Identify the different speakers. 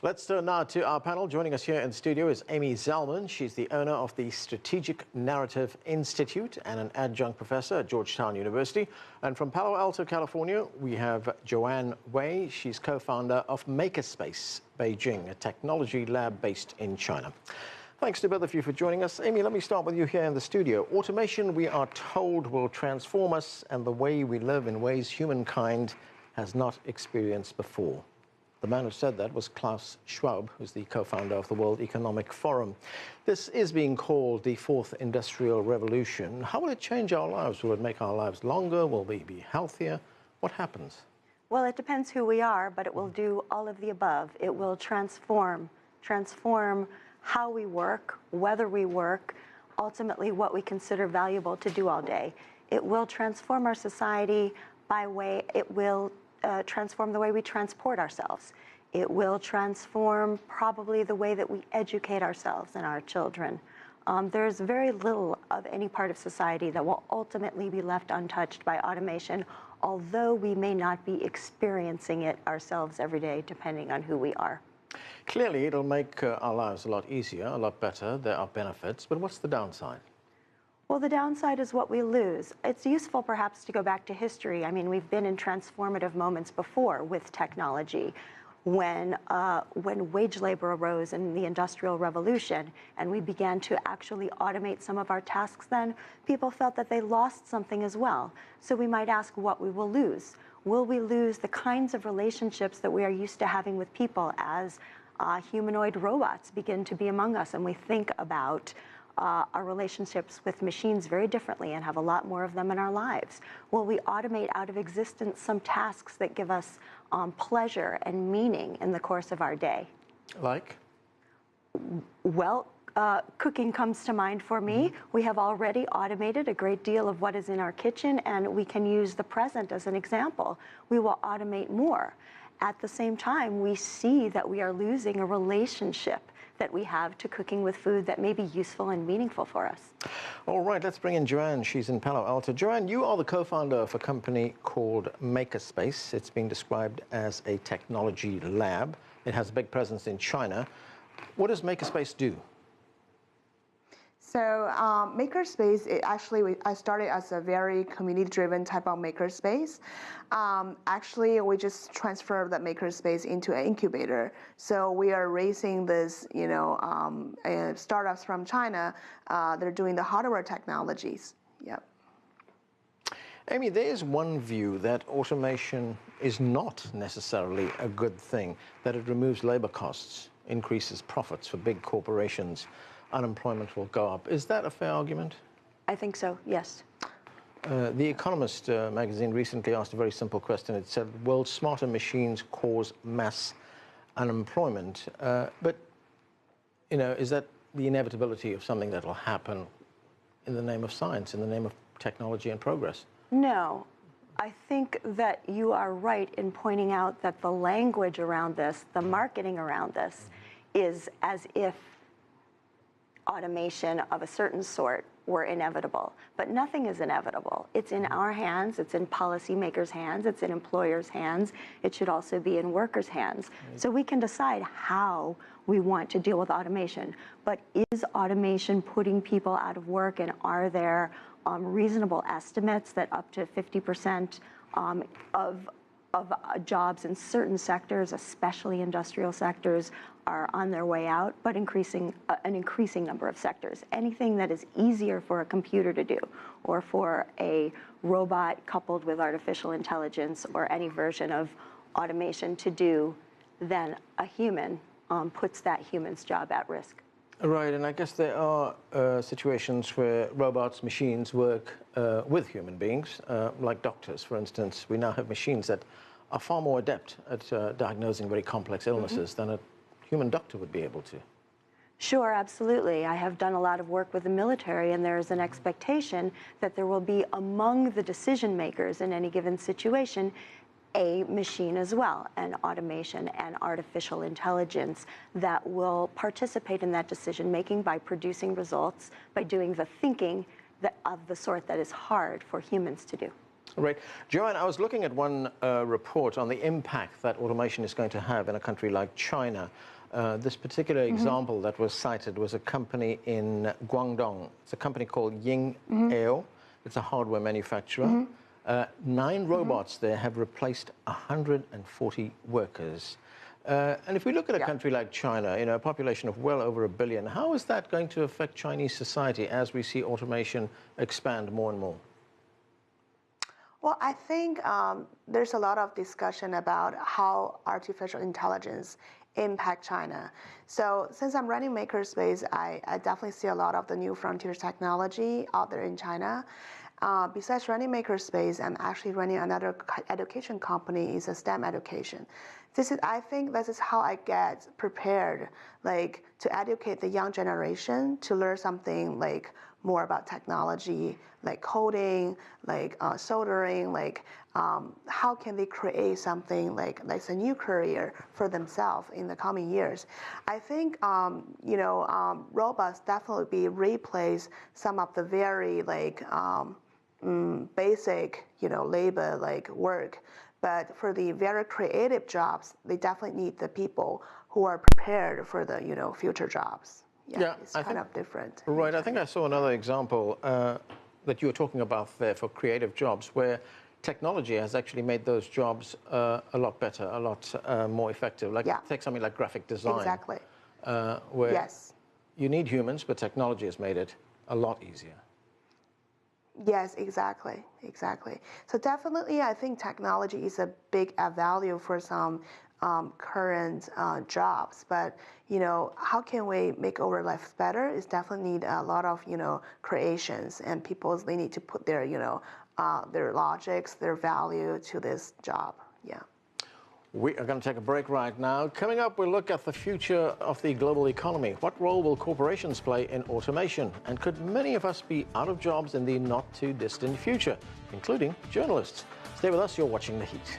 Speaker 1: Let's turn now to our panel. Joining us here in the studio is Amy Zellman. She's the owner of the Strategic Narrative Institute and an adjunct professor at Georgetown University. And from Palo Alto, California, we have Joanne Wei. She's co-founder of Makerspace Beijing, a technology lab based in China. Thanks to both of you for joining us. Amy, let me start with you here in the studio. Automation, we are told, will transform us and the way we live in ways humankind has not experienced before. The man who said that was Klaus Schwab, who's the co-founder of the World Economic Forum. This is being called the fourth industrial revolution. How will it change our lives? Will it make our lives longer? Will we be healthier? What happens?
Speaker 2: Well, it depends who we are, but it will do all of the above. It will transform how we work, whether we work, ultimately what we consider valuable to do all day. It will transform our society it will transform the way we transport ourselves. It will transform probably the way that we educate ourselves and our children. There's very little of any part of society that will ultimately be left untouched by automation, although we may not be experiencing it ourselves every day, depending on who we are.
Speaker 1: Clearly, it'll make our lives a lot easier, a lot better. There are benefits, but what's the downside?
Speaker 2: Well, the downside is what we lose. It's useful perhaps to go back to history. I mean, we've been in transformative moments before with technology. When wage labor arose in the Industrial Revolution and we began to actually automate some of our tasks then, people felt that they lost something as well. So we might ask what we will lose. Will we lose the kinds of relationships that we are used to having with people as humanoid robots begin to be among us and we think about our relationships with machines very differently and have a lot more of them in our lives? Will we automate out of existence some tasks that give us pleasure and meaning in the course of our day?
Speaker 1: Like?
Speaker 2: Well, cooking comes to mind for me. We have already automated a great deal of what is in our kitchen, and we can use the present as an example. We will automate more. At the same time, we see that we are losing a relationship that we have to cooking with food that may be useful and meaningful for us.
Speaker 1: All right, let's bring in Joanne. She's in Palo Alto. Joanne, you are the co-founder of a company called Makerspace. It's being described as a technology lab. It has a big presence in China. What does Makerspace do?
Speaker 3: So Makerspace, I started as a very community-driven type of makerspace. Actually, we just transferred that makerspace into an incubator. So we are raising this, startups from China. They're doing the hardware technologies. Yep.
Speaker 1: Amy, there is one view that automation is not necessarily a good thing, that it removes labor costs, increases profits for big corporations. Unemployment will go up. Is that a fair argument?
Speaker 2: I think so, yes.
Speaker 1: The Economist magazine recently asked a very simple question. It said, will smarter machines cause mass unemployment? But, is that the inevitability of something that will happen in the name of science, in the name of technology and progress?
Speaker 2: No. I think that you are right in pointing out that the language around this, the marketing around this, is as if automation of a certain sort were inevitable. But nothing is inevitable. It's in our hands, it's in policymakers' hands, it's in employers' hands, it should also be in workers' hands. Right. So we can decide how we want to deal with automation. But is automation putting people out of work, and are there reasonable estimates that up to 50% of jobs in certain sectors, especially industrial sectors, are on their way out, but an increasing number of sectors. Anything that is easier for a computer to do, or for a robot coupled with artificial intelligence, or any version of automation to do than a human, puts that human's job at risk.
Speaker 1: Right, and I guess there are situations where robots, machines work with human beings, like doctors, for instance. We now have machines that are far more adept at diagnosing very complex illnesses than a human doctor would be able to.
Speaker 2: Sure, absolutely. I have done a lot of work with the military, and there is an expectation that there will be among the decision makers in any given situation a machine as well, an automation and artificial intelligence that will participate in that decision making by producing results, by doing the thinking of the sort that is hard for humans to do.
Speaker 1: Right. Joanne, I was looking at one report on the impact that automation is going to have in a country like China. This particular example that was cited was a company in Guangdong. It's a company called Ying Eo. It's a hardware manufacturer. 9 robots there have replaced 140 workers. And if we look at a country like China, a population of well over 1 billion, how is that going to affect Chinese society as we see automation expand more and more?
Speaker 3: Well, I think there's a lot of discussion about how artificial intelligence impact China. So since I'm running Makerspace, I definitely see a lot of the new frontier technology out there in China. Besides running Makerspace, I'm actually running another education company. It's a STEM education. I think this is how I get prepared, like to educate the young generation to learn something like more about technology, like coding, like soldering, like how can they create something like a new career for themselves in the coming years. I think robots definitely replace some of the very basic labor like work. But for the very creative jobs, they definitely need the people who are prepared for the future jobs. Yeah, it's kind of different.
Speaker 1: Right. I think I saw another example that you were talking about there for creative jobs, where technology has actually made those jobs a lot better, a lot more effective. Like take something like graphic design.
Speaker 3: Exactly.
Speaker 1: Where you need humans, but technology has made it a lot easier.
Speaker 3: Yes, exactly. So definitely, I think technology is a big value for some current jobs. But how can we make our life better? Is definitely need a lot of creations, and they need to put their their logics, their value to this job. Yeah.
Speaker 1: We are going to take a break right now. Coming up, we'll look at the future of the global economy. What role will corporations play in automation? And could many of us be out of jobs in the not too distant future, including journalists? Stay with us, you're watching The Heat.